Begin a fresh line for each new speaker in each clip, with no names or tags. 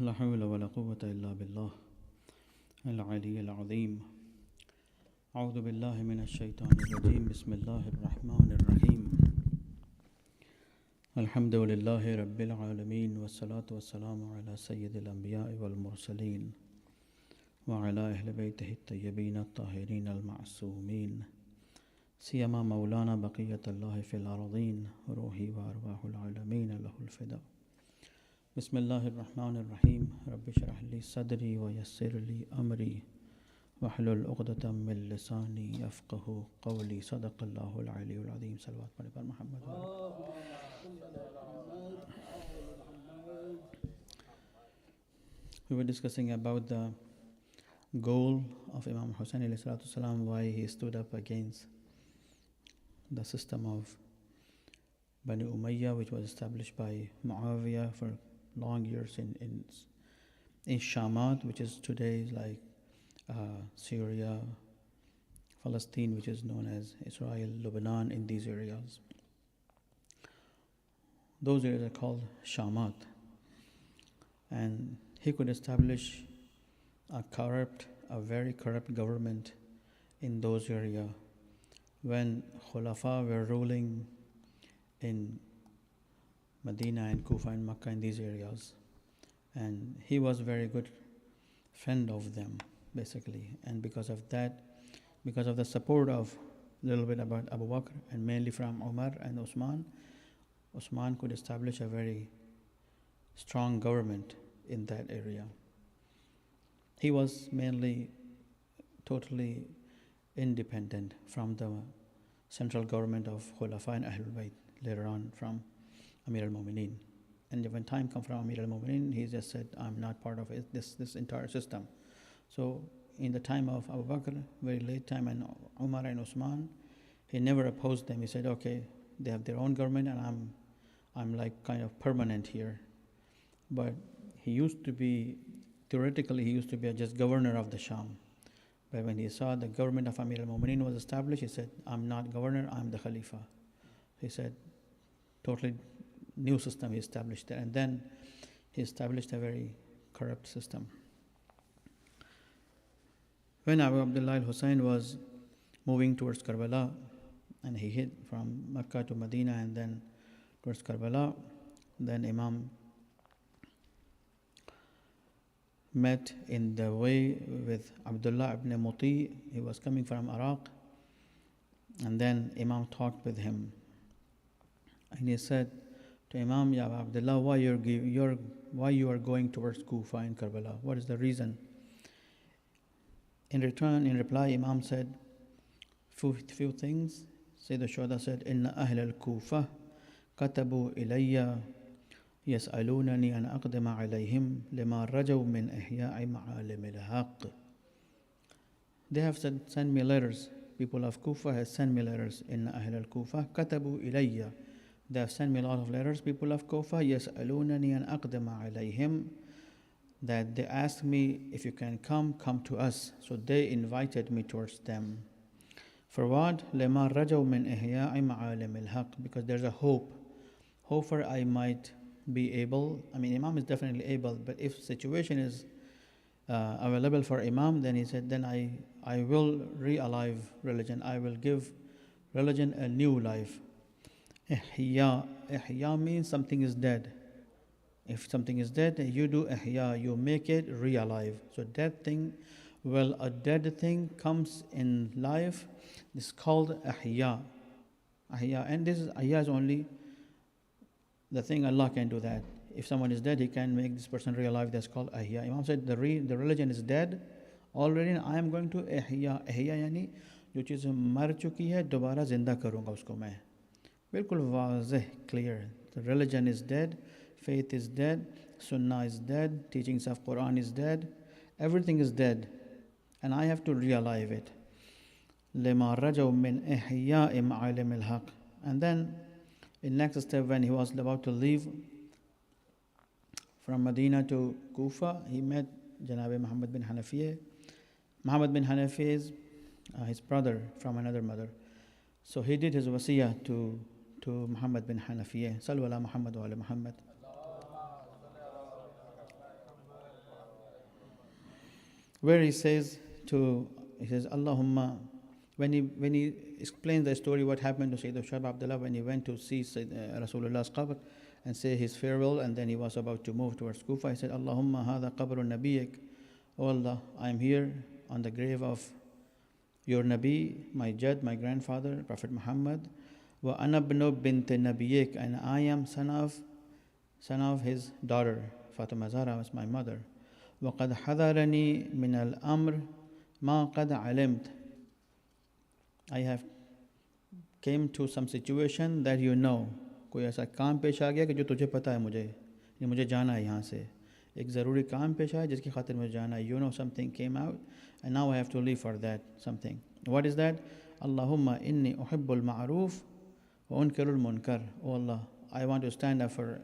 لا حول ولا قوة إلا بالله العلي العظيم. أعوذ بالله من الشيطان الرجيم. بسم الله الرحمن الرحيم. الحمد لله رب العالمين، والصلاة والسلام على سيد الأنبياء والمرسلين وعلى أهل بيته الطيبين الطاهرين المعصومين، سيما مولانا بقية الله في الأرضين، روحي وأرواح العالمين له الفداء. بسم الله الرحمن الرحيم. رب اشرح لي صدري ويسر لي أمري واحلل عقدة من لساني يفقه قولي. صدق الله العلي العظيم. صلوات پر محمد. We were discussing about the goal of Imam Hussein alayhi salatu salam, why he stood up against the system of Bani Umayyah, which was established by Muawiyah for long years in Shamat, which is today like Syria, Palestine, which is known as Israel, Lebanon, in these areas. Those areas are called Shamat. And he could establish a very corrupt government in those areas when Khulafa were ruling in Medina and Kufa and Makkah, in these areas. And he was a very good friend of them, basically. And because of that, because of the support of a little bit about Abu Bakr and mainly from Umar and Osman could establish a very strong government in that area. He was mainly totally independent from the central government of Khulafa and Ahlul Bayt, later on from Amir al-Mu'mineen. And when time came from Amir al-Mu'mineen, he just said, I'm not part of this entire system. So in the time of Abu Bakr, very late time, and Umar and Osman, he never opposed them. He said, okay, they have their own government and I'm like kind of permanent here. But theoretically, he used to be just governor of the Sham. But when he saw the government of Amir al-Mu'mineen was established, he said, I'm not governor, I'm the Khalifa. He said, totally new system he established there. And then he established a very corrupt system. When Abu Abdullah al-Hussein was moving towards Karbala, and he hit from Makkah to Medina and then towards Karbala, then Imam met in the way with Abdullah ibn Muti. He was coming from Iraq, and then Imam talked with him. And he said to Imam, Ya Abdullah, why you are going towards Kufa and Karbala? What is the reason? In reply, Imam said few things. Sayyid al-Shuhada said, Inna Ahl al-Kufa katabu ilayya yas'alunani an aqdima alayhim lima rajaw min ihya'i ma'alim al-haq. They have sent me letters. People of Kufa have sent me letters. Inna Ahl al-Kufa katabu ilayya. They have sent me a lot of letters. People of Kufa, yas'alunani an aqdima alayhim, that they asked me if you can come to us. So they invited me towards them. For what? Lema rajaw min ihya'i ma'alim al-haq, because there's a hope for I might be able. I mean, Imam is definitely able, but if situation is available for Imam, then he said, then I will re-alive religion. I will give religion a new life. Ihya means something is dead. If something is dead, you do ihya, you make it re-alive. So dead thing, well, a dead thing comes in life. This is called ihya. And this is ihya is only the thing Allah can do that. If someone is dead, He can make this person re-alive. That's called ihya. Imam said the religion is dead already. I am going to ihya. Ihya yani जो चीज़ मर चुकी है दोबारा जिंदा करूँगा उसको मैं. बिल्कुल वाज़ेह, clear. The religion is dead, faith is dead, sunnah is dead, teachings of Quran is dead, everything is dead, and I have to re-alive it. لما رجوا من إحياء معالم الحق. And then in next step, when he was about to leave from Medina to Kufa, he met Janab Muhammad bin Hanafiyyah. Muhammad bin Hanafiyyah is his brother from another mother. So he did his wasiyah to Muhammad bin Hanafiyyah. Sallu ala Muhammad wa ala Muhammad. where he says, Allahumma, when he explains the story, what happened to Sayyidina Shab Abdullah when he went to see Rasulullah's qabr and say his farewell, and then he was about to move towards Kufa, he said, Allahumma hadha qabru nabiyyik, O Allah, I am here on the grave of your Nabi, my Jad, my grandfather, Prophet Muhammad, wa ana ibnu bint nabiyyik, and I am son of his daughter, Fatima Zahra was my mother. وَقَدْ حَذَرَنِي مِنَ الْأَمْرِ مَا قَدْ عَلِمْتَ. I have came to some situation that you know. कोई ऐसा काम पेश आ गया कि जो तुझे पता है मुझे जाना है यहाँ से. एक ज़रूरी काम पेश आया जिसकी खातिर मुझे जाना है. You know something came out and now I have to leave for that something. What is that? Allahumma inni uhibbul ma'roof wa unkirul munkar. Oh Allah, I want to stand up for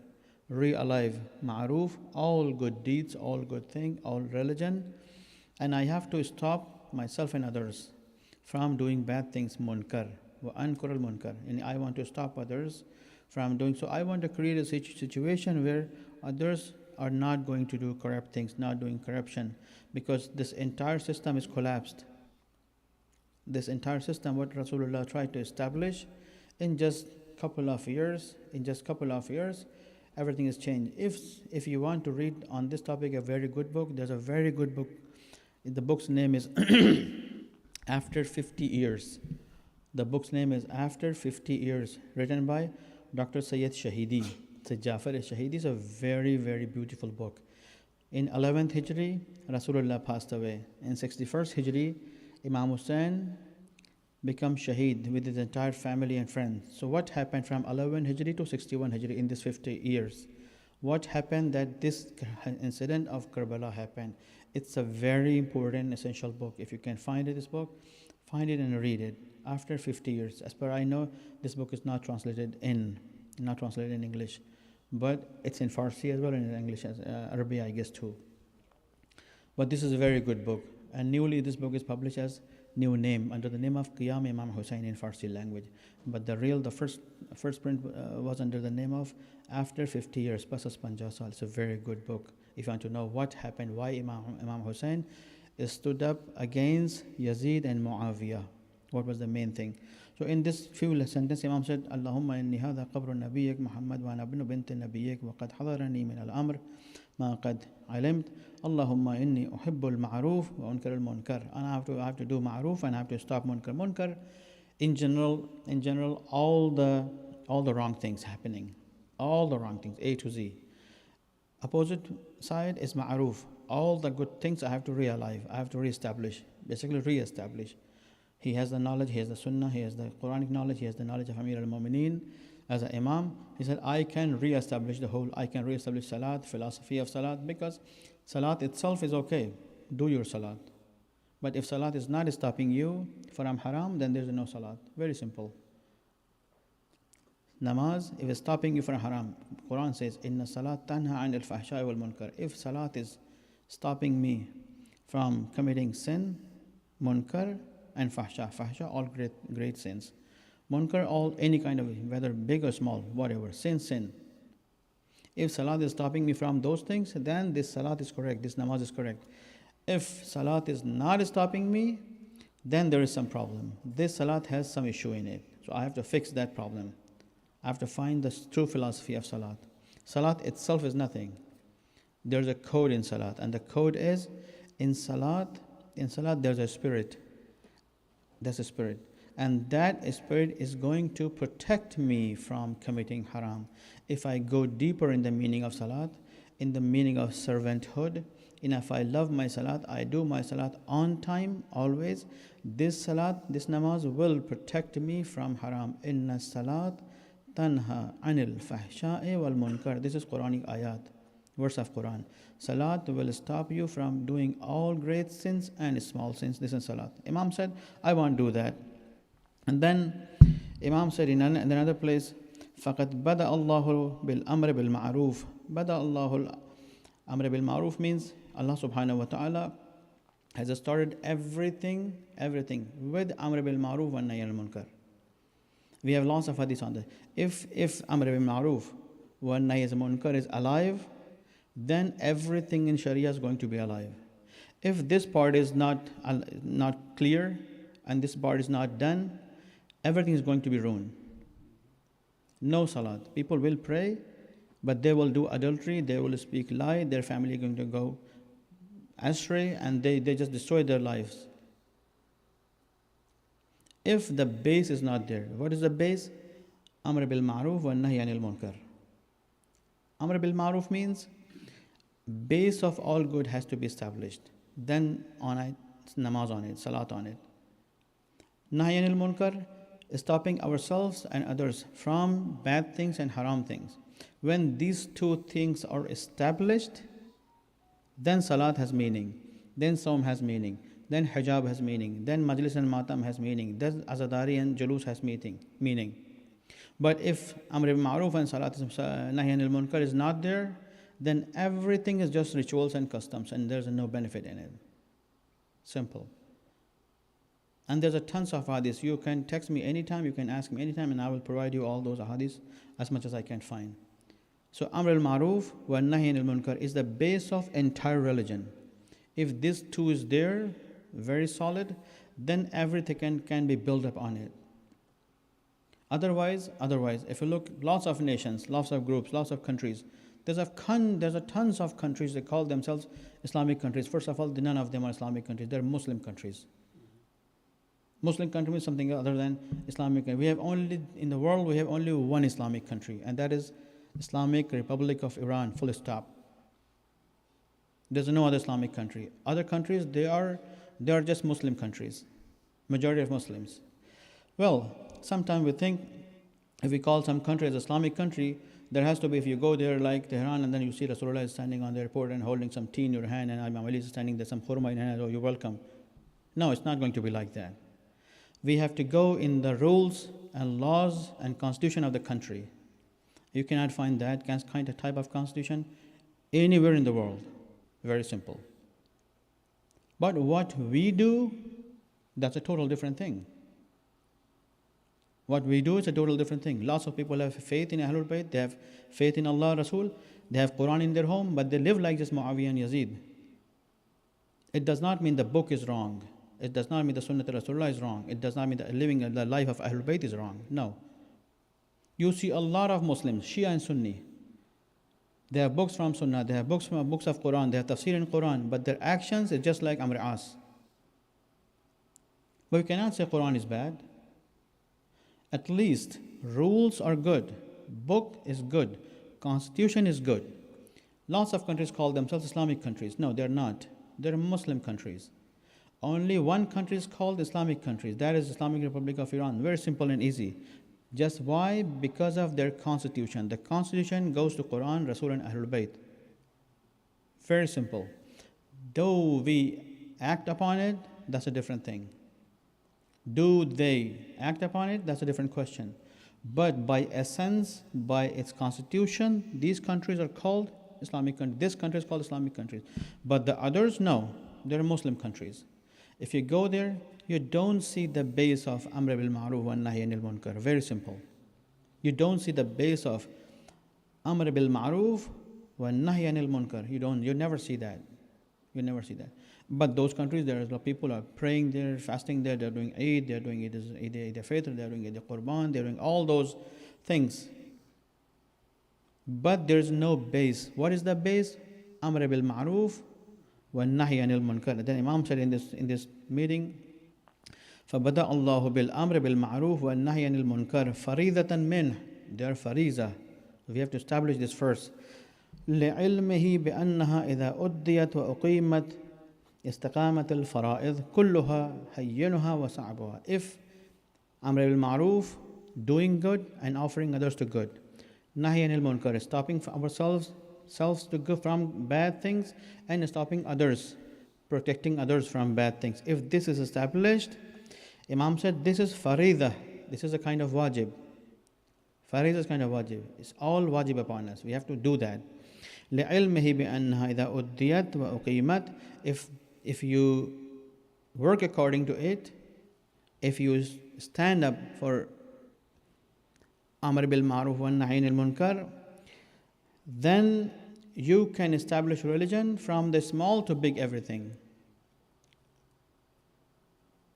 re-alive ma'roof, all good deeds, all good things, all religion, and I have to stop myself and others from doing bad things, munkar, wa ankurul munkar, and I want to stop others from doing so. I want to create a situation where others are not going to do corrupt things, not doing corruption, because this entire system is collapsed. This entire system, what Rasulullah tried to establish, in just couple of years, everything is changed. If you want to read on this topic a very good book, there's a very good book. The book's name is After 50 Years. The book's name is After 50 Years, written by Dr. Sayyid Shahidi. Sayyid Jafaria Shahidi is a very, very beautiful book. In 11th Hijri, Rasulullah passed away. In 61st Hijri, Imam Hussain become shaheed with his entire family and friends. So what happened from 11 Hijri to 61 Hijri in this 50 years? What happened that this incident of Karbala happened? It's a very important, essential book. If you can find this book, find it and read it. After 50 years, as per I know, this book is not translated in English, but it's in Farsi as well and in English as Arabic, I guess too. But this is a very good book, and newly this book is published as new name under the name of Qiyam Imam Hussain in Farsi language. But the first print was under the name of After 50 Years, Pasas Panja Sal. It's a very good book. If you want to know what happened, why Imam Hussain stood up against Yazid and Muawiyah, what was the main thing. So in this few sentences, Imam said, Allahumma inni hadha qabru nabiyyik Muhammad wa ana ibnu binti nabiyyik wa qad hadarani min al-amr ma qad alimt. Allahumma inni uhibbul ma'roof wa unkirul munkar. And I have to do ma'roof and I have to stop munkar. In general, all the wrong things happening, all the wrong things, A to Z. Opposite side is ma'roof. All the good things I have to realize, I have to reestablish. He has the knowledge, he has the sunnah, he has the Quranic knowledge, he has the knowledge of Amir al-Mu'mineen. As an imam, he said, I can reestablish salat, philosophy of salat, because salat itself is okay. Do your salat. But if salat is not stopping you from haram, then there's no salat. Very simple. Namaz, if it's stopping you from haram, Quran says, Inna salat tanha anil fahsha'i wal munkar. If salat is stopping me from committing sin, munkar, and fahsha, all great sins. Munkar, all any kind of, whether big or small, whatever, sin. If salat is stopping me from those things, then this salat is correct, this namaz is correct. If salat is not stopping me, then there is some problem. This salat has some issue in it. So I have to fix that problem. I have to find the true philosophy of salat. Salat itself is nothing. There's a code in salat, and the code is, in salat there's a spirit. That's a spirit. And that spirit is going to protect me from committing haram. If I go deeper in the meaning of salat, in the meaning of servanthood, and if I love my salat, I do my salat on time, always, this salat, this namaz will protect me from haram. Inna salat tanha anil fahsha'i wal munkar. This is Quranic ayat, verse of Quran. Salat will stop you from doing all great sins and small sins. This is salat. Imam said, I won't do that. And then Imam said in another place, فَقَدْ بَدَأَ اللَّهُ بِالْأَمْرِ بِالْمَعْرُوفِ. بَدَأَ اللَّهُ الْأَمْرِ بِالْمَعْرُوفِ means Allah subhanahu wa ta'ala has started everything with Amr bil Ma'ruf wa Nahy anil Munkar. We have lots of hadith on that. If Amr bil Ma'ruf wa Nahy anil Munkar is alive, then everything in Sharia is going to be alive. If this part is not clear and this part is not done, everything is going to be ruined. No salat. People will pray, but they will do adultery, they will speak lie, their family is going to go astray, and they just destroy their lives. If the base is not there, what is the base? Amr bil ma'ruf wa nahy anil munkar. Amr bil ma'ruf means base of all good has to be established. Then on it, namaz on it, salat on it. Nahy anil munkar is stopping ourselves and others from bad things and haram things. When these two things are established, then salat has meaning, then saum has meaning, then hijab has meaning, then majlis and matam has meaning, then azadari and julus has meaning. But if amr bil ma'ruf and salat nahy anil munkar is not there, then everything is just rituals and customs, and there's no benefit in it. Simple. And there's a tons of hadiths. You can text me anytime, you can ask me anytime, and I will provide you all those hadiths as much as I can find. So Amr al-Ma'ruf wa Nahy anil Munkar is the base of entire religion. If this two is there, very solid, then everything can be built up on it. Otherwise, if you look, lots of nations, lots of groups, lots of countries, there's a tons of countries that call themselves Islamic countries. First of all, none of them are Islamic countries. They're Muslim countries. Muslim country is something other than Islamic. In the world, we have only one Islamic country, and that is Islamic Republic of Iran, full stop. There's no other Islamic country. Other countries, they are just Muslim countries, majority of Muslims. Well, sometimes we think if we call some country as Islamic country, there has to be, if you go there like Tehran and then you see Rasulullah is standing on the airport and holding some tea in your hand, and Imam Ali is standing there, some khurma in your hand, oh, you're welcome. No, it's not going to be like that. We have to go in the rules and laws and constitution of the country. You cannot find that kind of type of constitution anywhere in the world. Very simple. But what we do, that's a total different thing. What we do is a total different thing. Lots of people have faith in Ahlul Bayt, they have faith in Allah, Rasul, they have Quran in their home, but they live like this Muawiyah and Yazid. It does not mean the book is wrong. It does not mean the Sunnah of Rasulullah is wrong. It does not mean that living the life of Ahlul Bayt is wrong. No. You see a lot of Muslims, Shia and Sunni. They have books from Sunnah, they have books of Quran, they have tafsir in Quran, but their actions is just like Amr As. But we cannot say Quran is bad. At least rules are good, book is good, constitution is good. Lots of countries call themselves Islamic countries. No, they're not. They're Muslim countries. Only one country is called Islamic countries. That is Islamic Republic of Iran. Very simple and easy. Just why? Because of their constitution. The constitution goes to Quran, Rasul and Ahlul Bayt. Very simple. Though we act upon it, that's a different thing. Do they act upon it? That's a different question. But by essence, by its constitution, these countries are called Islamic countries. This country is called Islamic countries. But the others, no. They're Muslim countries. If you go there, you don't see the base of Amr bil Ma'ruf wa Nahy anil Munkar. Very simple. You don't see the base of Amr bil Ma'ruf wa Nahy anil Munkar. You never see that. You never see that. But those countries, there are people are praying there, fasting there, they're doing Eid, they're doing Eid al-Fitr, they're doing Eid al-Qurban, they're doing all those things. But there's no base. What is the base? Amr bil Ma'ruf wa Nahy anil Munkar. Then Imam said in this meeting, فَبَدَأَ اللَّهُ بِالْأَمْرِ بِالْمَعْرُوفِ وَالنَّهْيِ عَنِ الْمُنْكَرِ فَرِيضَةً مِنْهُ. They are fariza. We have to establish this first. لِعِلْمِهِ بِأَنَّهَا إِذَا أُدِّيَتْ وَأُقِيمَتْ استقامت الفرائض كلها هينها وصعبها. If Amr bil Ma'ruf, doing good and offering others to good. Nahy anil Munkar, stopping ourselves to go from bad things and stopping others, protecting others from bad things. If this is established, Imam said this is farida. This is a kind of wajib. Farida is kind of wajib. It's all wajib upon us. We have to do that. لِعِلْمِهِ بِأَنَّهَا إِذَا أُدِّيَتْ وَأُقِيمَتْ. If you work according to it, if you stand up for Amr bil Ma'ruf wa Nahy anil Munkar, then you can establish religion from the small to big everything.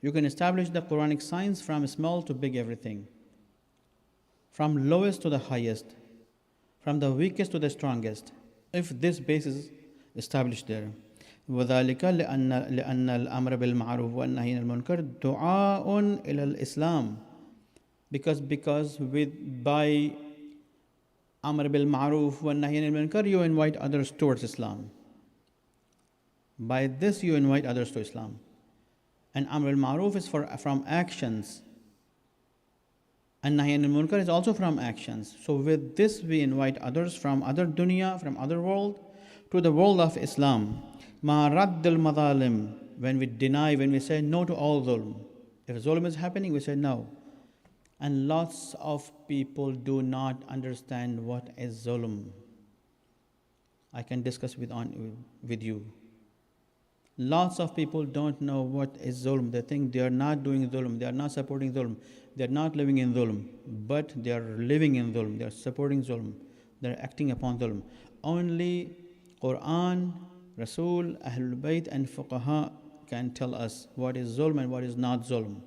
You can establish the Quranic science from small to big everything, from lowest to the highest, from the weakest to the strongest, if this base is established there. وذلك لأن الأمر بالمعروف والنهي عن المنكر دعاء إلى الإسلام. Because by Amr bil Ma'ruf wa Nahy anil Munkar, you invite others towards Islam. By this you invite others to Islam. And Amr bil Ma'ruf is from actions. And Nahy anil Munkar is also from actions. So with this we invite others from other dunya, from other world, to the world of Islam. Ma raddul madhalim. When we deny, when we say no to all zulm. If zulm is happening, we say no. And lots of people do not understand what is zulm. I can discuss with you. Lots of people don't know what is zulm. They think they are not doing zulm. They are not supporting zulm. They are not living in zulm. But they are living in zulm. They are supporting zulm. They are acting upon zulm. Only Quran, Rasul, Ahlul Bayt and Fuqaha can tell us what is zulm and what is not zulm.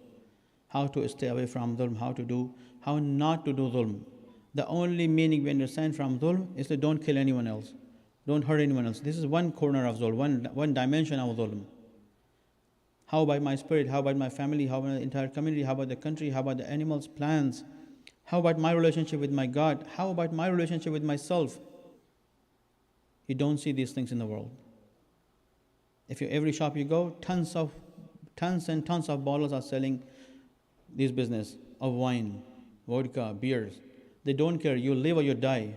How to stay away from zulm, how not to do zulm. The only meaning we understand from zulm is that don't kill anyone else, don't hurt anyone else. This is one corner of zulm, one dimension of zulm. How about my spirit? How about my family? How about the entire community? How about the country? How about the animals, plants? How about my relationship with my God? How about my relationship with myself? You don't see these things in the world. If every shop you go, tons and tons of bottles are selling this business of wine, vodka, beers. They don't care. You live or you die.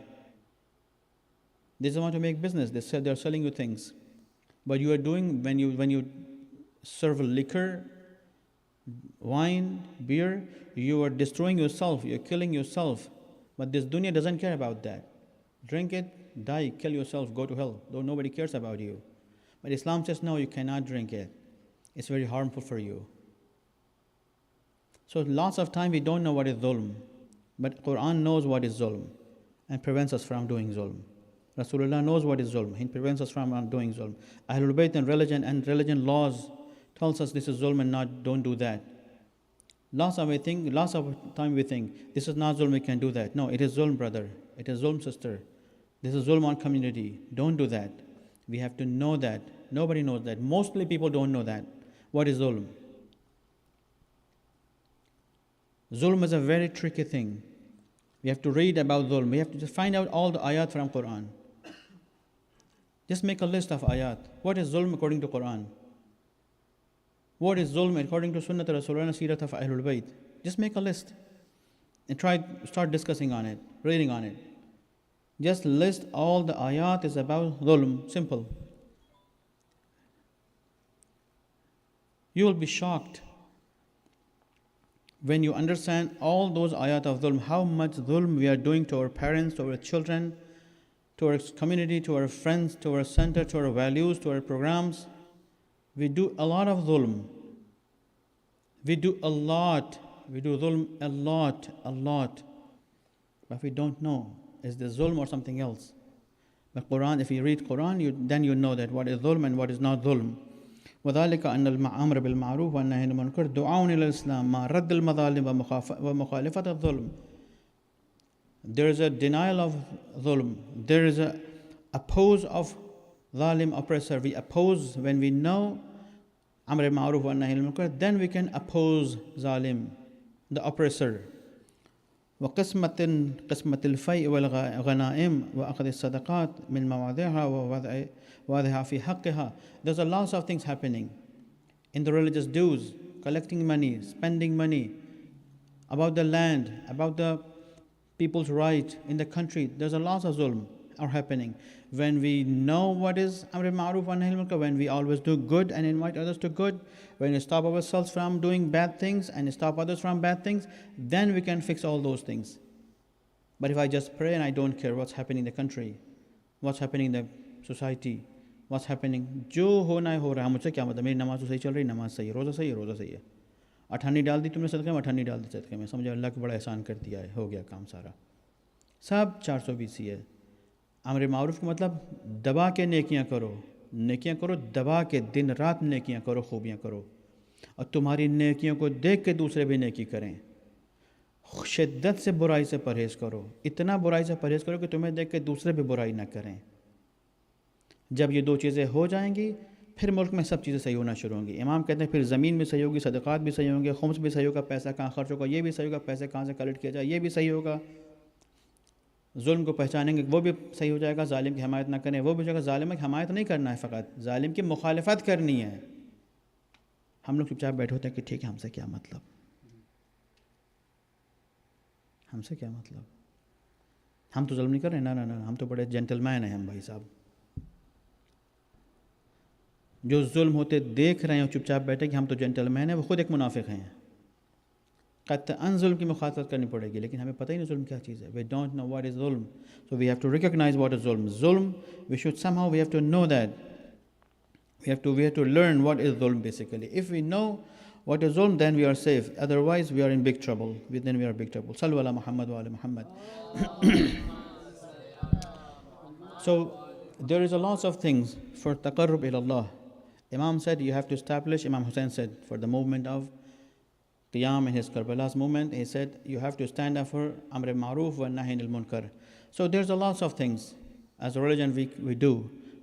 They just want to make business. They said they're selling you things. But you are doing, when you serve liquor, wine, beer, you are destroying yourself. You're killing yourself. But this dunya doesn't care about that. Drink it, die, kill yourself, go to hell. Though nobody cares about you. But Islam says, no, you cannot drink it. It's very harmful for you. So lots of time we don't know what is zulm. But Quran knows what is zulm and prevents us from doing zulm. Rasulullah knows what is zulm. He prevents us from doing zulm. Ahlul Bayt and religion laws tells us this is zulm and don't do that. Lots of time we think this is not zulm, we can do that. No, it is zulm, brother. It is zulm, sister. This is zulm on community. Don't do that. We have to know that. Nobody knows that. Mostly people don't know that. What is zulm? Zulm is a very tricky thing. We have to read about zulm. We have to just find out all the ayat from Quran. Just make a list of ayat. What is zulm according to Quran? What is zulm according to Sunnat Rasulullah Sirat of Ahlul Bayt? Just make a list and start discussing on it, reading on it. Just list all the ayat is about zulm. Simple. You will be shocked when you understand all those ayat of zulm, how much zulm we are doing to our parents, to our children, to our community, to our friends, to our center, to our values, to our programs. We do a lot of zulm. We do a lot. We do zulm a lot. But we don't know, is this zulm or something else? But Quran, if you read Quran, then you know that what is zulm and what is not zulm. وذلك أن الأمر بالمعروف والنهي عن المنكر دعاء إلى الإسلام مع رد المظالم ومخالفة الظلم. There is a denial of zulm. There is a oppose of zalim oppressor. We oppose when we know Amr al-Ma'ruf wa Nahy al-Munkar, then we can oppose zalim, the oppressor. وقسمة الفيء والغنائم وأخذ الصدقات من مواضعها ووضعها في حقها. There's a lot of things happening in the religious dues, collecting money, spending money, about the land, about the people's right in the country. There's a lot of zulm are happening. When we know what is Amr al-Ma'ruf wa Nahy al-Munkar, when we always do good and invite others to good, when we stop ourselves from doing bad things and stop others from bad things, then we can fix all those things. But if I just pray and I don't care what's happening in the country, what's happening in the society, what's happening, जो होना है हो रहा है, मुझसे क्या मतलब, मेरी नमाज तो सही चल रही, नमाज सही है, रोज़ा सही है, अठानी डाल दी तुमने सदक़े में, अठानी डाल दी सदक़े में, समझो अल्लाह को बड़ा एहसान कर दिया है, हो गया काम सारा, सब 420 है। अमर मारूफ का मतलब दबा के नेकियां करो, दबा के दिन रात नेकियां करो, खूबियां करो। اور تمہاری نیکیوں کو دیکھ کے دوسرے بھی نیکی کریں. شدت سے برائی سے پرہیز کرو, اتنا برائی سے پرہیز کرو کہ تمہیں دیکھ کے دوسرے بھی برائی نہ کریں. جب یہ 2 چیزیں ہو جائیں گی پھر ملک میں سب چیزیں صحیح ہونا شروع ہوں گی. امام کہتے ہیں پھر زمین بھی صحیح ہوگی, صدقات بھی صحیح ہوں گے, خمس بھی صحیح ہوگا, پیسہ کہاں خرچ ہوگا یہ بھی صحیح ہوگا, پیسے کہاں سے کلیکٹ کیا جائے یہ بھی صحیح ہوگا, ظلم کو پہچانیں گے وہ بھی صحیح ہو جائے گا, ظالم کی حمایت نہ کریں وہ بھی ہو جائے گا. ظالم کی حمایت نہیں کرنا ہے, فقط ظالم کی مخالفت کرنی ہے. ہم لوگ چپ چاپ بیٹھے ہوتے ہیں کہ ٹھیک ہے, ہم سے کیا مطلب, ہم سے کیا مطلب, ہم تو ظلم نہیں کر رہے, نہ ہم تو بڑے جینٹل مین ہیں ہم بھائی صاحب. جو ظلم ہوتے دیکھ رہے ہیں اور چپ چاپ بیٹھے کہ ہم تو جینٹل مین ہیں, وہ خود ایک منافق ہیں. قطعاً ظلم کی مخالفت کرنی پڑے گی, لیکن ہمیں پتہ ہی نہیں ظلم کیا چیز ہے. We don't know what is ظلم, so we have to recognize what is ظلم. ظلم, we have to know that. We have to learn what is ظلم basically. If we know what is ظلم, then we are safe. Otherwise, we are in big trouble. Then we are in big trouble. Sallu ala Muhammad wa ala Muhammad. So, there is a lot of things for taqarrub ila Allah. Imam said you have to establish, Imam Hussain said, for the movement of Qiyam in his Karbala's movement, he said you have to stand up for Amr al-Ma'ruf wa Nahy al-Munkar. So there's a lot of things as a religion we do.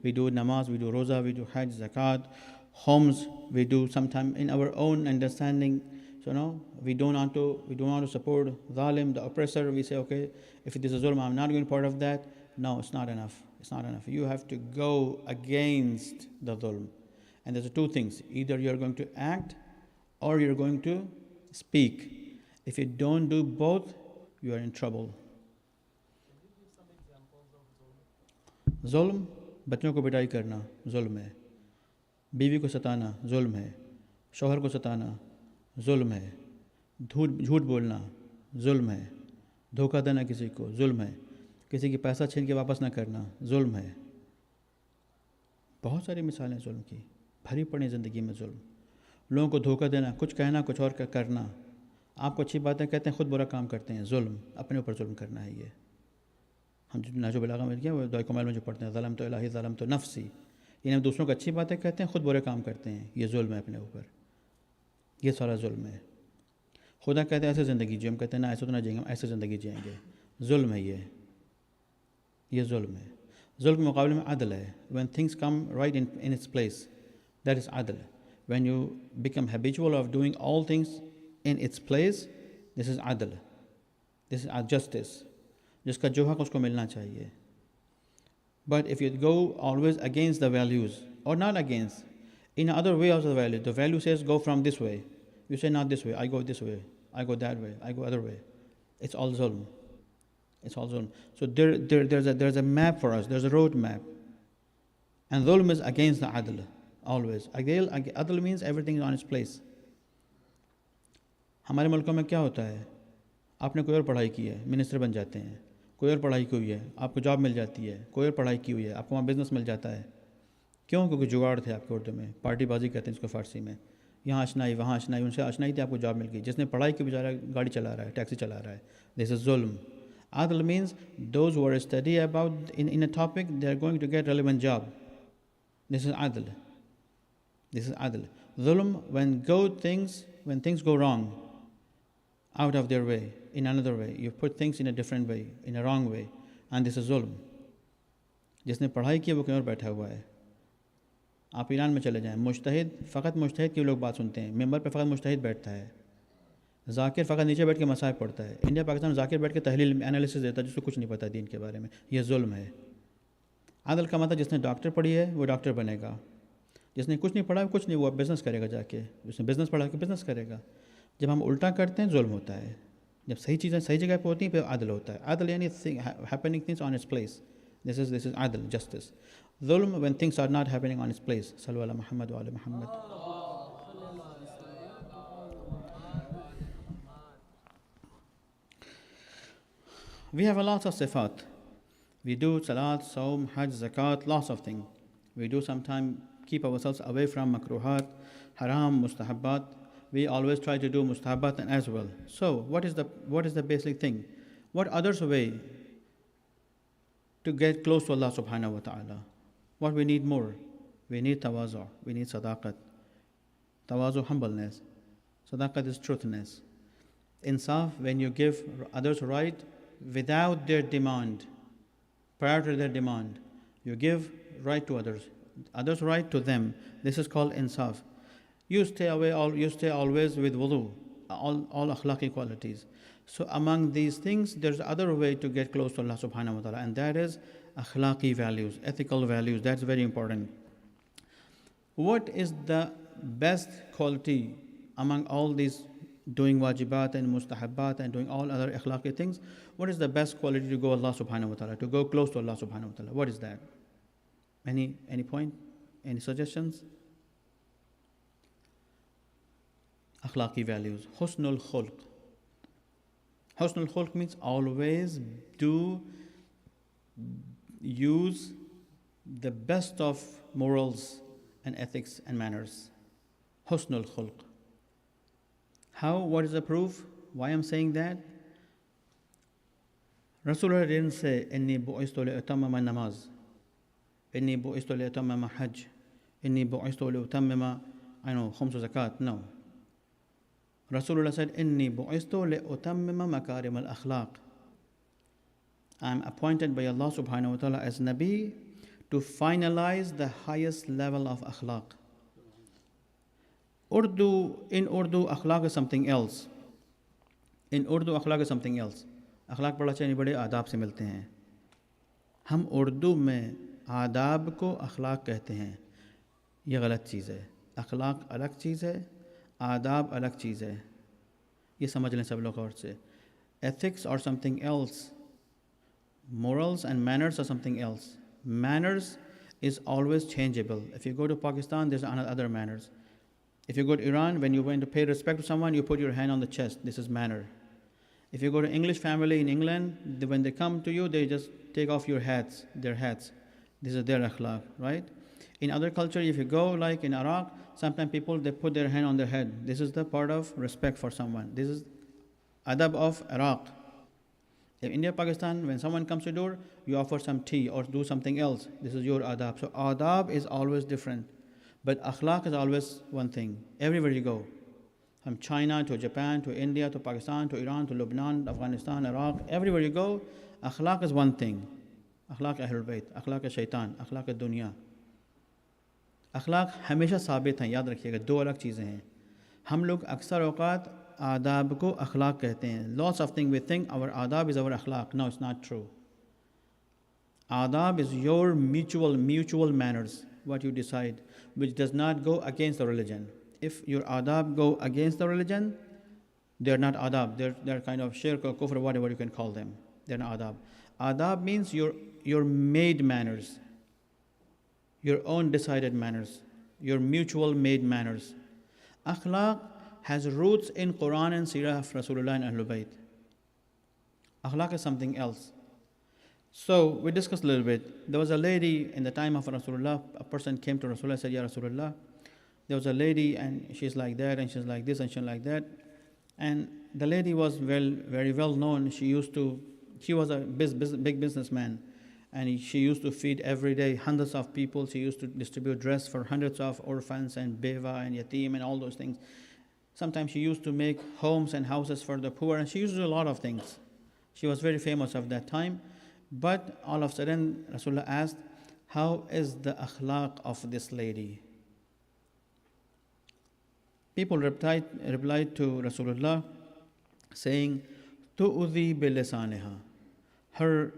We do namaz, we do roza, we do hajj, zakat, homes, we do sometime in our own understanding. So we don't want to support zalim, the oppressor. We say, okay, if it is a zulm, I'm not going to be part of that. No, it's not enough. It's not enough. You have to go against the zulm. And there's 2 things. Either you're going to act or you're going to speak. If you don't do both, you are in trouble. ظلم, بچوں کو پٹائی کرنا ظلم ہے, بیوی کو ستانا ظلم ہے, شوہر کو ستانا ظلم ہے, جھوٹ بولنا ظلم ہے, دھوکہ دینا کسی کو ظلم ہے, کسی کی پیسہ چھین کے واپس نہ کرنا ظلم ہے. بہت ساری مثالیں ظلم کی بھری پڑی زندگی میں. ظلم, لوگوں کو دھوکہ دینا, کچھ کہنا کچھ اور کرنا, آپ کو اچھی باتیں کہتے ہیں خود برا کام کرتے ہیں. ظلم, اپنے اوپر ظلم کرنا ہے. یہ ہم جو نہج البلاغہ میں کیا وہ دعائے کمال میں جو پڑھتے ہیں, ظلم تو الہی ظلم تو نفسی, یعنی ہم دوسروں کو اچھی باتیں کہتے ہیں خود برے کام کرتے ہیں. یہ ظلم ہے اپنے اوپر, یہ سارا ظلم ہے. خدا کہتے ہیں ایسے زندگی جیئے, ہم کہتے ہیں نہ ایسے تو نہ جئیں گے, ہم ایسے زندگی جئیں گے. ظلم ہے یہ ظلم ہے. ظلم کے مقابلے میں عدل ہے. when things come right in its place, that is عدل. when you become habitual of doing all things in its place, this is عدل, this is justice. جس کا جو حق اس کو ملنا چاہیے. But if you go always against the values, or not against, in other way of the value says go from this way, you say not this way, I go this way, I go that way, I go other way, it's all zulm. It's all zulm. So there's a map for us, there's a road map. And zulm is against the adl, always. Adl means everything is on its place. ہمارے ملکوں میں کیا ہوتا ہے, آپ نے کوئی اور پڑھائی کی ہے, منسٹر بن جاتے ہیں, کوئی اور پڑھائی کی ہوئی ہے, آپ کو جاب مل جاتی ہے, کوئی اور پڑھائی کی ہوئی ہے, آپ کو وہاں بزنس مل جاتا ہے. کیوں؟ کیونکہ جگاڑ تھے آپ کے اردو میں, پارٹی بازی کہتے ہیں اس کو فارسی میں. یہاں اشنائی وہاں اشنائی, ان سے اشنائی تھی, آپ کو جاب مل گئی. جس نے پڑھائی کی بیچارہ گاڑی چلا رہا ہے, ٹیکسی چلا رہا ہے. دس از ظلم. Adl means those who are study about in a topic, they are going to get relevant job. This is adl. This is adl. Zulm, when things go wrong, out of their way, in another way, you put things in a different way, in a wrong way, and this is zulm. جس نے پڑھائی کی وہ کہیں اور بیٹھا ہوا ہے. آپ ایران میں چلے جائیں, مجتہد, فقط مجتہد کی لوگ بات سنتے ہیں, ممبر پہ فقط مجتہد بیٹھتا ہے. ذاکر فقط نیچے بیٹھ کے مسائل پڑھتا ہے. انڈیا پاکستان میں ذاکر بیٹھ کے تحلیل انالیسس دیتا ہے جس کو کچھ نہیں پتہ دین کے بارے میں. یہ ظلم ہے. عدل کا مطلب جس نے ڈاکٹر پڑھی ہے وہ ڈاکٹر بنے گا, جس نے کچھ نہیں پڑھا کچھ نہیں, وہ بزنس کرے گا جا کے. جس نے بزنس پڑھا کے بزنس کرے گا. جب ہم الٹا کرتے ہیں ظلم ہوتا ہے. جب صحیح چیزیں صحیح جگہ پہ ہوتی ہیں پھر عدل ہوتا ہے. عدل یعنی happening things on its place. This is عدل, justice. ظلم when things are not happening on its place. صلو علی محمد و علی محمد. We have a lot of sifat. We do salat, saum, hajj, zakat, lots of things. We do sometimes keep ourselves away from makruhat, haram, mustahabbat. We always try to do mustahabbat as well. So what is the basic thing? What others way to get close to Allah subhanahu wa ta'ala? What we need more? We need tawazu', we need sadaqat. Tawazu, humbleness. Sadaqat is truthness. Insaf, when you give others right without their demand, prior to their demand. You give right to others, others right to them. This is called insaf. You stay always with wudu, all akhlaqi qualities. So among these things, there's other way to get close to Allah subhanahu wa ta'ala, and that is akhlaqi values, ethical values. That's very important. What is the best quality among all these doing wajibat and mustahabbat and doing all other akhlaqi things? What is the best quality to go Allah subhanahu wa ta'ala, to go close to Allah subhanahu wa ta'ala? What is that? Any point? Any suggestions? Akhlaqi values. Husnul khulq. Husnul khulq means always do use the best of morals and ethics and manners. Husnul khulq. How? What is the proof? Why I'm saying that? Rasulullah didn't say, Inni bu'istu li'utammima namaz. Inni bu'istu li'utammima hajj. Inni bu'istu li'utammima, khumsu zakat. No. Rasulullah said, Inni bu'istu li'utammima makarim al-akhlaq. I'm appointed by Allah subhanahu wa ta'ala as Nabi to finalize the highest level of akhlaq. In Urdu, akhlaq is something else. In Urdu, akhlaq is something else. अखलाक बड़ा चाहिए बड़े आदाब से मिलते हैं. हम उर्दू में आदाब को अखलाक कहते हैं. ये गलत चीज़ है. अखलाक अलग चीज़ है, आदाब अलग चीज़ है. ये समझ लें सब लोग और से. Ethics are something else. Morals and manners are something else. Manners is always changeable. If you go to Pakistan, there's other manners. If you go to Iran, when you went to pay respect to someone, you put your hand on the chest. This is manner. If you go to English family in England, when they come to you, they just take off their hats. This is their akhlaq, right? In other culture, if you go like in Iraq, sometimes people, they put their hand on their head. This is the part of respect for someone. This is adab of Iraq. In India, Pakistan, when someone comes to your door, you offer some tea or do something else. This is your adab. So adab is always different. But akhlaq is always one thing. Everywhere you go. From China to Japan to India to Pakistan to Iran to Lebanon, Afghanistan, Iraq, everywhere you go, akhlaq is one thing. Akhlaq Ahlul Bayt, akhlaq shaitan, akhlaq dunya. Akhlaq हमेशा साबित हैं, याद रखिएगा. दो अलग चीज़ें हैं. हम लोग अक्सर औकात आदाब को अखलाक कहते हैं. Lots of things we think our adab is our akhlaq. No, it's not true. Adab is your mutual manners, what you decide, which does not go against the religion. If your adab go against the religion, they're not adab. They're kind of shirk or kufr, whatever you can call them. They're not adab. Adab means your made manners, your own decided manners, your mutual made manners. Akhlaq has roots in Quran and Sirah of Rasulullah and Ahlul Bayt. Akhlaq is something else. So we discussed a little bit. There was a lady in the time of Rasulullah. A person came to Rasulullah and said, Ya Rasulullah, there was a lady and she's like that and she's like this and she's like that. And the lady was very well known. She was a big businessman, and she used to feed every day hundreds of people. She used to distribute dress for hundreds of orphans and beva and yatim and all those things. Sometimes she used to make homes and houses for the poor, and she used to do a lot of things. She was very famous of that time. But all of a sudden, Rasulullah asked, how is the akhlaq of this lady? People replied to Rasulullah saying, Tu'udhi bilisaniha. Her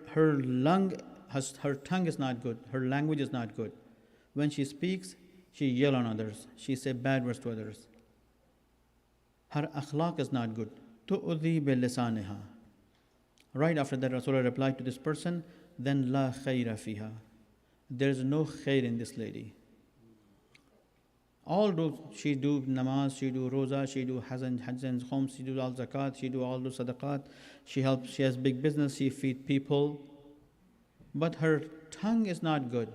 tongue is not good. Her language is not good. When she speaks, she yells on others. She says bad words to others. Her akhlaq is not good. Tu'udhi bilisaniha. Right after that, Rasulullah replied to this person, then la khayra fiha. There is no khair in this lady. She do namaz, she do roza, she do hajj and khums, she do all zakat, she do all the sadaqat, she has big business, she feed people. But her tongue is not good.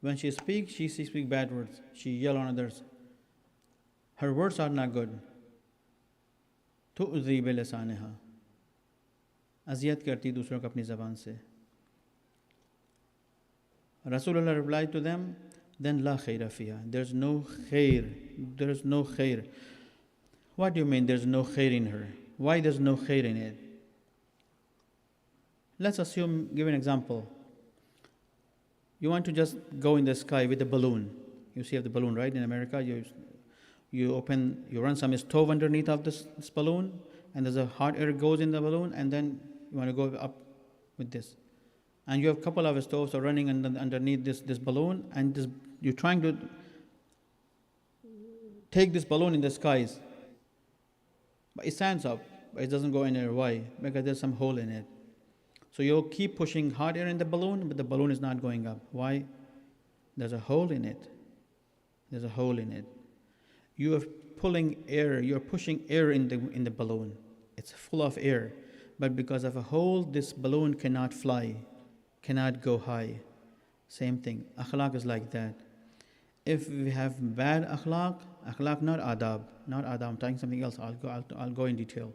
When she speaks bad words. She yell on others. Her words are not good. तु'ज़ी बिलिसानिहा. अज़ियत करती दूसरों को अपनी ज़बान से. Rasulullah replied to them, then la khayra fiha. There's no khair. There's no khair. What do you mean there's no khair in her? Why there's no khair in it? Let's assume, give an example. You want to just go in the sky with a balloon. You see the balloon, right? In America, you run some stove underneath of this balloon, and there's a hot air goes in the balloon, and then you want to go up with this. And you have a couple of stoves are running underneath this balloon, and you're trying to take this balloon in the skies. But it stands up, but it doesn't go anywhere. Why? Because there's some hole in it. So you'll keep pushing hot air in the balloon, but the balloon is not going up. Why? There's a hole in it. There's a hole in it. You are pulling air, you're pushing air in the balloon. It's full of air. But because of a hole, this balloon cannot fly, cannot go high. Same thing. Akhlaq is like that. If we have bad akhlaq not adab, I'm talking something else. I'll go in detail.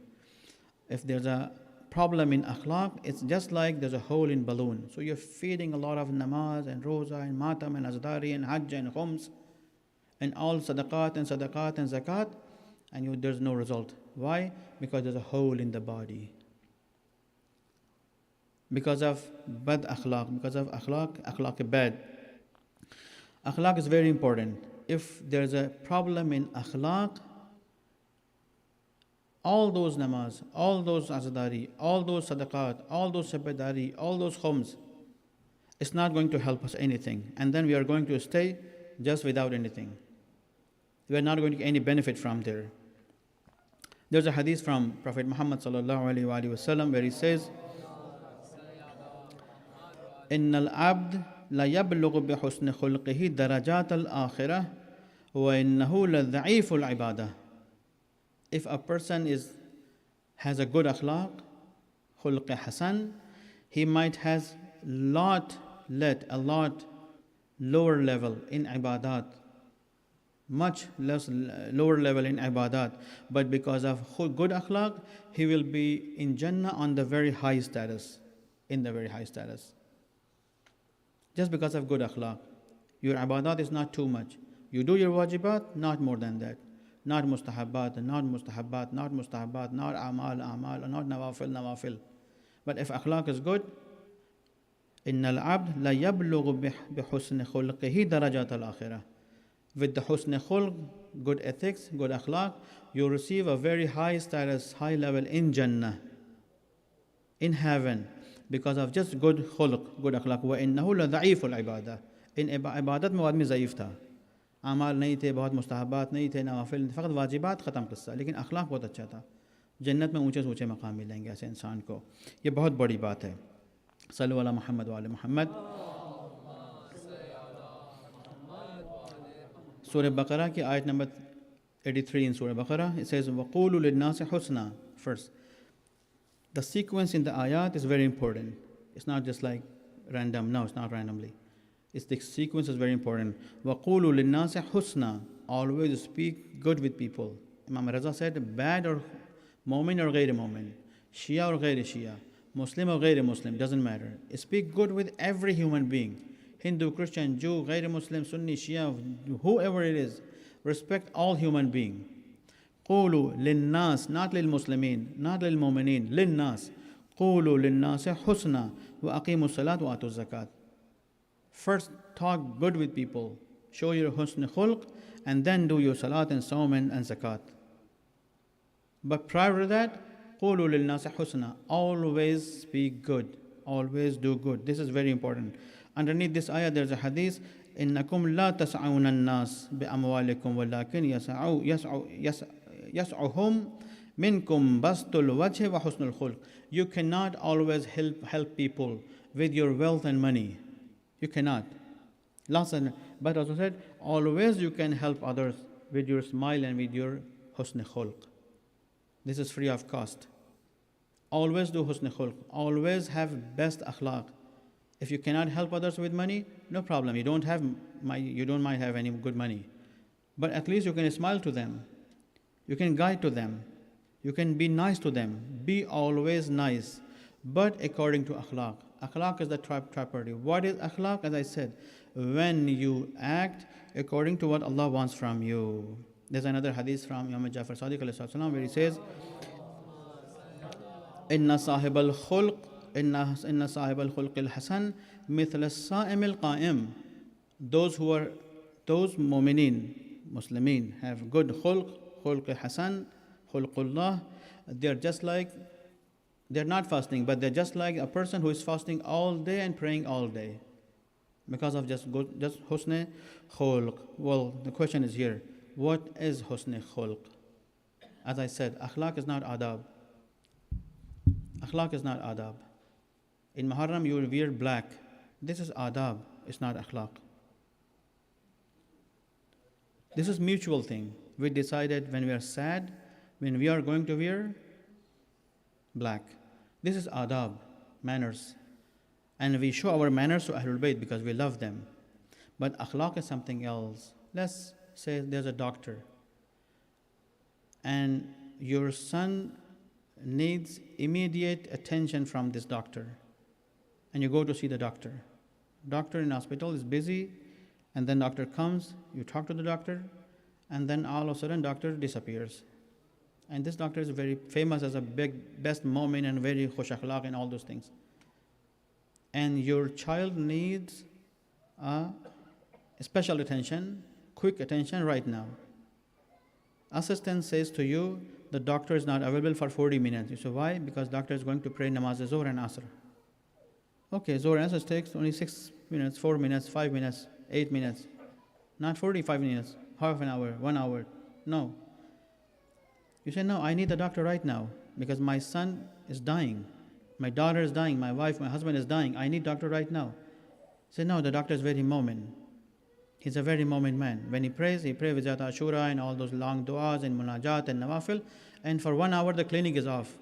If there's a problem in akhlaq, it's just like there's a hole in balloon. So you're feeding a lot of namaz and roza and matam and azdari and hajj and khums and all sadaqat and zakat, and there's no result. Why? Because there's a hole in the body. Because of bad akhlaq, because of akhlaq is bad. Akhlaq is very important. If there's a problem in akhlaq, all those namaz, all those azadari, all those sadaqat, all those sabadari, all those khums, it's not going to help us anything. And then we are going to stay just without anything. We are not going to get any benefit from there. There's a hadith from Prophet Muhammad sallallahu alaihi wasallam where he says, إن العبد لا يبلغ بحسن خلقه درجات الآخرة وإنه لضعيف العبادة. If a person has a good akhlaq, khulq hasan, he might has a lot lower level in ibadat, much less lower level in ibadat, but because of good akhlaq, he will be in Jannah on the very high status, in the very high status. Just because of good akhlaq. Your ibadat is not too much. You do your wajibat, not more than that. Not mustahabbat, not amal, not nawafil. But if akhlaq is good, إن العبد لا يبلغ بحسن خلقه درجات الآخرة. With the husn khulq, good ethics, good akhlaq, you receive a very high status, high level in Jannah, in heaven, because of just good khulq, good akhlaq. وإنه لضعيف العبادة. In ibadat में वो आदमी ज़ईफ था. अमाल नहीं थे, बहुत मुस्तहबात नहीं थे, नवाफिल, फ़कत वाजिबात ख़त्म किस्सा, लेकिन अखलाक बहुत अच्छा था. जन्नत में ऊँचे से ऊँचे मकाम मिलेंगे ऐसे इंसान को. ये बहुत बड़ी बात है. सल्लु अला मुहम्मद व आले मुहम्मद. Surah Baqarah की ayat number 83 in Surah Baqarah, it says وَقُولُوا لِلنَّاسِ حُسْنًا. First, the sequence in the ayat is very important. It's not just like random. No, it's not randomly. The sequence is very important. وَقُولُوا لِلنَّاسِ حُسْنًا. Always speak good with people. Imam Raza said, bad or mu'min or ghayr mu'min, Shia or ghayr Shia, Muslim or ghayr Muslim, doesn't matter. Speak good with every human being. Hindu, Christian, Jew, ghayr Muslim, Sunni, Shia, whoever it is. Respect all human beings. قُولُوا لِلنَّاسِ, not لِلْمُسْلِمِينَ, not لِلْمُؤْمِنِينَ, لِلنَّاسِ. قُولُوا لِلنَّاسِ حُسْنًا وَأَقِيمُوا الصَّلَاةَ وَآتُوا الزَّكَاةَ. First, talk good with people. Show your husn khulq, and then do your salat and sawm and zakat. But prior to that, قُولُوا لِلنَّاسِ حُسْنًا. Always speak good. Always do good. This is very important. Underneath this ayah, there's a hadith. إِنَّكُمْ لَا تَسْعَوْنَ النَّاسِ بِأَمْوَالِكُمْ وَلَكِنْ يَسْعُهُمْ مِنْكُمْ بَسْطُ الْوَجْهِ وَحُسْنُ الْخُلْقِ. You cannot always help people with your wealth and money. You cannot. But also said, always you can help others with your smile and with your husn khulq. This is free of cost. Always do husn khulq. Always have best akhlaq. If you cannot help others with money, no problem. You don't might have any good money. But at least you can smile to them. You can guide to them. You can be nice to them. Be always nice. But according to akhlaq. Akhlaq is the property. What is akhlaq? As I said, when you act according to what Allah wants from you. There's another hadith from Imam Jafar Sadiq alayhi salam where he says, "Inna sahib al khulq, inna sahib al khulq al hasan, mithl al sa'im al qa'im." Those mu'minin, Muslimin, have good khulq hasan, khulqullah. They're not fasting, but they're just like a person who is fasting all day and praying all day because of just husn khulq. Well, the question is here, what is husn khulq? As I said, akhlaq is not adab. Akhlaq is not adab. In Muharram, you will wear black. This is adab, it's not akhlaq. This is mutual thing. We decided when we are sad, when we are going to wear black. This is adab, manners. And we show our manners to Ahlul Bayt because we love them. But akhlaq is something else. Let's say there's a doctor and your son needs immediate attention from this doctor. And you go to see the doctor. Doctor in hospital is busy, and then doctor comes, you talk to the doctor, and then all of a sudden doctor disappears. And this doctor is very famous as a best mu'min and very khush akhlaq and all those things. And your child needs special attention, quick attention right now. Assistant says to you, the doctor is not available for 40 minutes. You say, why? Because doctor is going to pray namaz Zohr and Asr. Okay, Zohr and Asr takes only 6 minutes, 4 minutes, 5 minutes, 8 minutes. Not 45 minutes, half an hour, 1 hour. No. You say, no, I need the doctor right now because my son is dying. My daughter is dying. My wife, my husband is dying. I need doctor right now. Say, no, the doctor is very moment. He's a very moment man. When he prays with Zat Ashura and all those long du'as and munajat and nawafil. And for 1 hour, the clinic is off.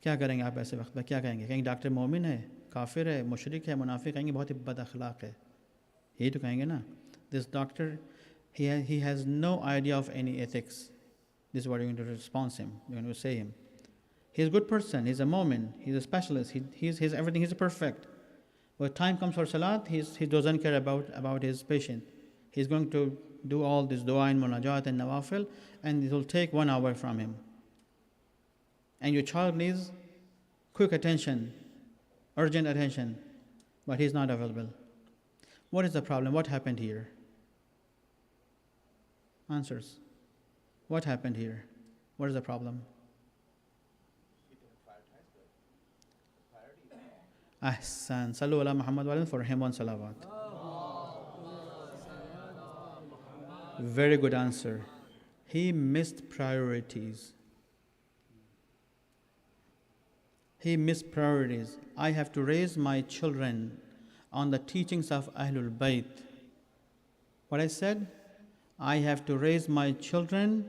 क्या करेंगे आप ऐसे वक्त में? क्या कहेंगे? कहेंगे doctor मोमिन है, काफिर है, मुशरिक है, मुनाफिक, कहेंगे बहुत ही बद अखलाक है. यही तो कहेंगे ना. This doctor, he has no idea of any ethics. This is what you're going to respond him. You're going to say him. He's a good person. He's a mu'min. He's a specialist. He's everything. He's perfect. When time comes for salat, he doesn't care about his patient. He's going to do all this dua and munajat and nawafil, and it will take 1 hour from him. And your child needs quick attention, urgent attention, but he's not available. What is the problem? What happened here? Answers. What happened here? What is the problem? Ahsan. Sallu ala Muhammad wa for him one salawat. Very good answer. He missed priorities. He missed priorities. I have to raise my children on the teachings of Ahlul Bayt. What I said? I have to raise my children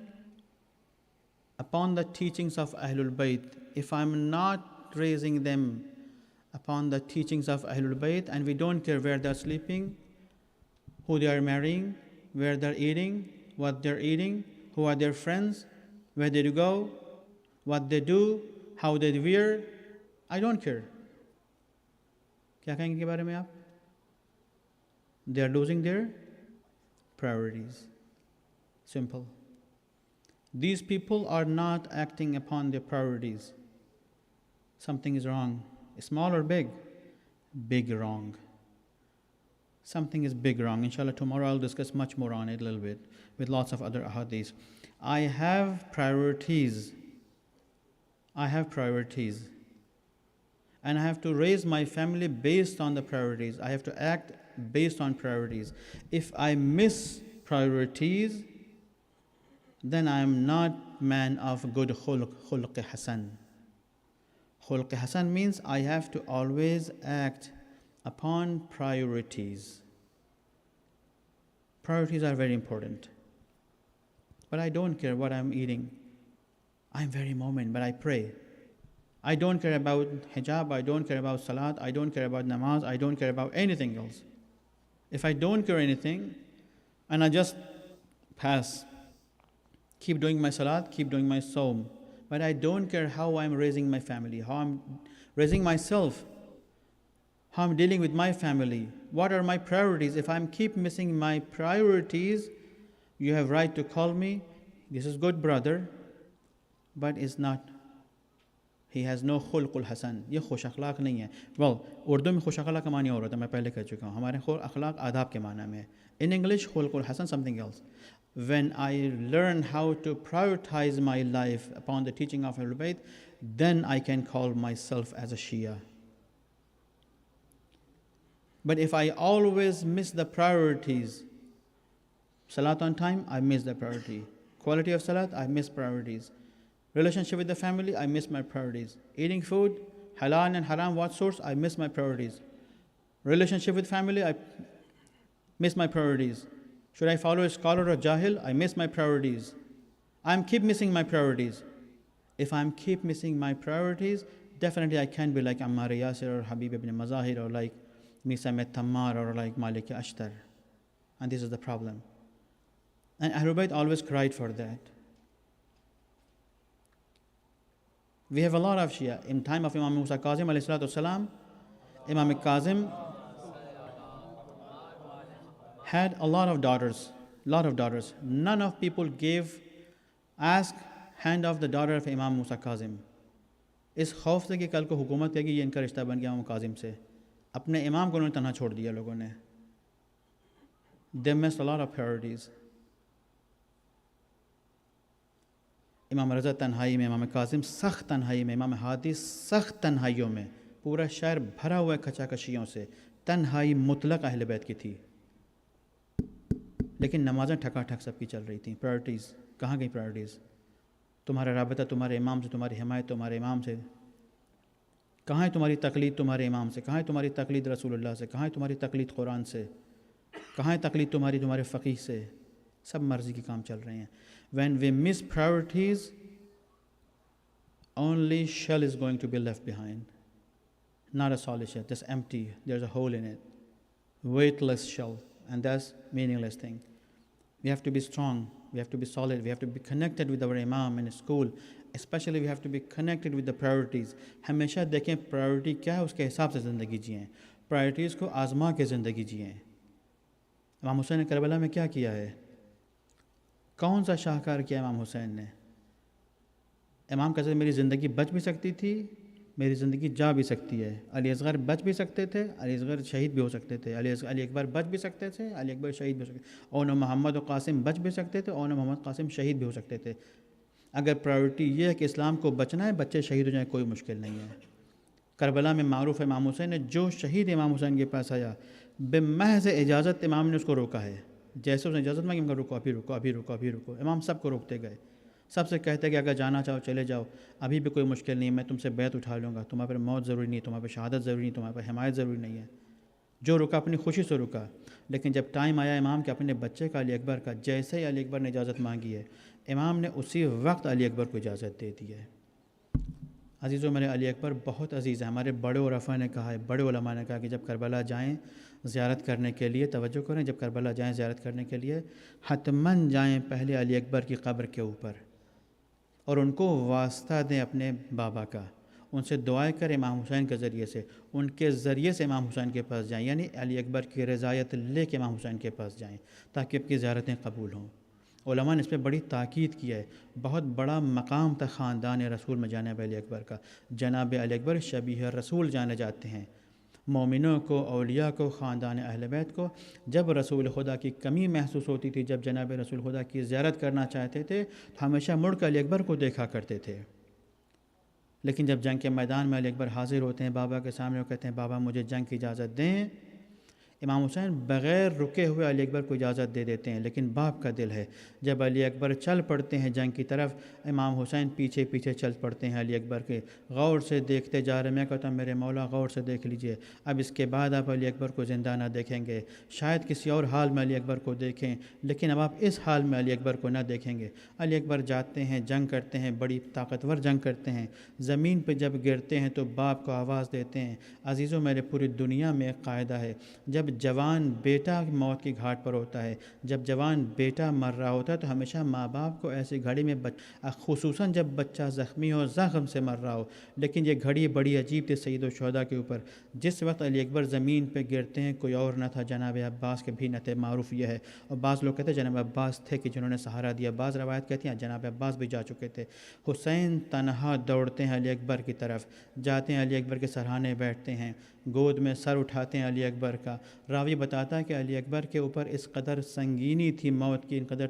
upon the teachings of Ahlul Bayt. If I'm not raising them upon the teachings of Ahlul Bayt, and we don't care where they're sleeping, who they are marrying, where they're eating, what they're eating, who are their friends, where they go, what they do, how they wear, I don't care. क्या कहेंगे इनके बारे में आप? They are losing their priorities. Simple. These people are not acting upon their priorities. Something is wrong. Small or big? Big wrong. Something is big wrong. Inshallah, tomorrow I'll discuss much more on it a little bit with lots of other ahadith. I have priorities. And I have to raise my family based on the priorities. I have to act based on priorities. If I miss priorities, then I am not man of good khulq hasan. Khulq hasan means I have to always act upon priorities. Priorities are very important. But I don't care what I'm eating. I'm very moment, but I pray. I don't care about hijab, I don't care about salat, I don't care about namaz, I don't care about anything else. If I don't care anything, and I just pass, keep doing my salat, keep doing my sawm, But I don't care how I'm raising my family, how I'm raising myself, how I'm dealing with my family. What are my priorities? If I'm keep missing my priorities, you have right to call me, this is good brother, but it's not. He has no khulqul hasan. یہ خوش اخلاق نہیں ہے. Well, Urdu میں خوش اخلاق کا معنی اور ہوتا ہے, میں پہلے کہہ چکا ہوں. ہمارے اخلاق آداب کے معنی میں. In English, khulqul hasan something else. When I learn how to prioritize my life upon the teaching of Ahlul Bayt, then I can call myself as a Shia. But if I always miss the priorities, Salat on time, I miss the priority. Quality of Salat, I miss priorities. Relationship with the family, I miss my priorities. Eating food, halal and haram, what source, I miss my priorities. Relationship with family, I miss my priorities. Should I follow a scholar or jahil? I miss my priorities. I'm keep missing my priorities. If I'm keep missing my priorities, definitely I can't be like Ammar Yasir or Habib ibn Mazahir or like Misa Met Tammar or like Malik Ashtar. And this is the problem. And Ahlul Bayt always cried for that. We have a lot of Shia. In time of Imam Musa Kazim alayhi salatu wasalam, Imam Kazim had a lot of daughters. None of people ask hand of the daughter of Imam Musa Kazim. اس خوف سے کہ کل کو حکومت کہے گی یہ ان کا رشتہ بن گیا امام کاظم سے. اپنے امام کو انہوں نے تنہا چھوڑ دیا لوگوں نے. They missed a lot of priorities. امام رضا تنہائی میں, امام کاظم سخت تنہائی میں, امام ہادی سخت تنہائیوں میں. پورا شہر بھرا ہوا ہے کھچا کشیوں سے. تنہائی مطلق اہل بیت کی تھی, لیکن نمازیں ٹھکا ٹھک سب کی چل رہی تھیں. پرائرٹیز کہاں گئی؟ پرائرٹیز تمہارا رابطہ تمہارے امام سے, تمہاری حمایت تمہارے امام سے. کہاں ہے تمہاری تقلید تمہارے امام سے؟ کہاں ہے تمہاری تقلید رسول اللہ سے؟ کہاں ہے تمہاری تقلید قرآن سے؟ کہاں ہے تقلید تمہارے فقیہ سے؟ سب مرضی کے کام چل رہے ہیں. When we miss priorities, only shell is going to be left behind. Not a solid shell, just empty. There's a hole in it. Weightless shell. And that's meaningless thing. We have to be strong. We have to be solid. We have to be connected with our imam in school. Especially we have to be connected with the priorities. ہمیشہ دیکھیں priority کیا ہے, اس کے حساب سے زندگی جئیں. priorities کو آزما کے زندگی جئیں. امام حسین نے کربلا میں کیا کیا ہے؟ کون سا شاہکار کیا امام حسین نے؟ امام کہتے میری زندگی بچ بھی سکتی تھی, میری زندگی جا بھی سکتی ہے. علی اصغر بچ بھی سکتے تھے, علی اصغر شہید بھی ہو سکتے تھے. علی اکبر بچ بھی سکتے تھے, علی اکبر شہید بھی ہو سکتے تھے. اون محمد و قاسم بچ بھی سکتے تھے, اون محمد قاسم شہید بھی ہو سکتے تھے. اگر پرائیورٹی یہ ہے کہ اسلام کو بچنا ہے, بچے شہید ہو جائیں, کوئی مشکل نہیں ہے. کربلا میں معروف ہے امام حسین نے جو شہید امام حسین کے پاس آیا, بمحض اجازت امام نے اس کو روکا ہے. جیسے اس نے اجازت مانگی, رکو ابھی رکو ابھی رکو ابھی رکو. امام سب کو روکتے گئے, سب سے کہتے کہ اگر جانا چاہو چلے جاؤ, ابھی بھی کوئی مشکل نہیں, میں تم سے بیعت اٹھا لوں گا, تمہارے پر موت ضروری نہیں, تمہارے پر شہادت ضروری نہیں, تمہارے پر حمایت ضروری نہیں ہے. جو رکا اپنی خوشی سے رکا. لیکن جب ٹائم آیا امام کے اپنے بچے کا, علی اکبر کا, جیسے ہی علی اکبر نے اجازت مانگی ہے, امام نے اسی وقت علی اکبر کو اجازت دے دی ہے. عزیزوں میرے, علی اکبر بہت عزیز ہے. ہمارے بڑے عرفاء نے کہا ہے, بڑے علماء نے کہا کہ جب کربلا جائیں زیارت کرنے کے لیے, توجہ کریں, جب کربلا جائیں زیارت کرنے کے لیے حتماً جائیں پہلے علی اکبر کی قبر کے اوپر, اور ان کو واسطہ دیں اپنے بابا کا, ان سے دعائیں کریں امام حسین کے ذریعے سے, ان کے ذریعے سے امام حسین کے پاس جائیں, یعنی علی اکبر کی رضایت لے کے امام حسین کے پاس جائیں تاکہ آپ کی زیارتیں قبول ہوں. علماء نے اس پہ بڑی تاکید کی ہے. بہت بڑا مقام تھا خاندان رسول میں جناب علی اکبر کا. جناب علی اکبر شبیہ رسول جانے جاتے ہیں. مومنوں کو, اولیاء کو, خاندان اہل بیت کو جب رسول خدا کی کمی محسوس ہوتی تھی, جب جناب رسول خدا کی زیارت کرنا چاہتے تھے, تو ہمیشہ مڑ کر علی اکبر کو دیکھا کرتے تھے. لیکن جب جنگ کے میدان میں علی اکبر حاضر ہوتے ہیں بابا کے سامنے, وہ کہتے ہیں بابا مجھے جنگ کی اجازت دیں. امام حسین بغیر رکے ہوئے علی اکبر کو اجازت دے دیتے ہیں, لیکن باپ کا دل ہے. جب علی اکبر چل پڑتے ہیں جنگ کی طرف, امام حسین پیچھے پیچھے چل پڑتے ہیں علی اکبر کے, غور سے دیکھتے جا رہے. میں کہتا ہوں میرے مولا غور سے دیکھ لیجئے, اب اس کے بعد آپ علی اکبر کو زندہ نہ دیکھیں گے, شاید کسی اور حال میں علی اکبر کو دیکھیں, لیکن اب آپ اس حال میں علی اکبر کو نہ دیکھیں گے. علی اکبر جاتے ہیں, جنگ کرتے ہیں, بڑی طاقتور جنگ کرتے ہیں. زمین پہ جب گرتے ہیں تو باپ کو آواز دیتے ہیں. عزیزوں میرے, پوری دنیا میں ایک قاعدہ ہے, جب جب جوان بیٹا موت کی گھاٹ پر ہوتا ہے، جب جوان بیٹا مر رہا ہوتا ہے، تو ہمیشہ ماں باپ کو ایسی گھڑی میں خصوصاً جب بچہ زخمی ہو، زخم سے مر رہا ہو. لیکن یہ گھڑی بڑی عجیب تھی سید الشہداء کے اوپر. جس وقت علی اکبر زمین پہ گرتے ہیں، کوئی اور نہ تھا جناب عباس کے بھی نہ تھے. معروف یہ ہے، اور بعض لوگ کہتے ہیں جناب عباس تھے کہ جنہوں نے سہارا دیا. بعض روایت کہتی ہیں جناب عباس بھی جا چکے تھے. حسین تنہا دوڑتے ہیں علی اکبر کی طرف، جاتے ہیں علی اکبر کے سرہانے بیٹھتے ہیں، گود میں سر اٹھاتے ہیں علی اکبر کا. راوی بتاتا ہے کہ علی اکبر کے اوپر اس قدر سنگینی تھی موت کی، ان قدر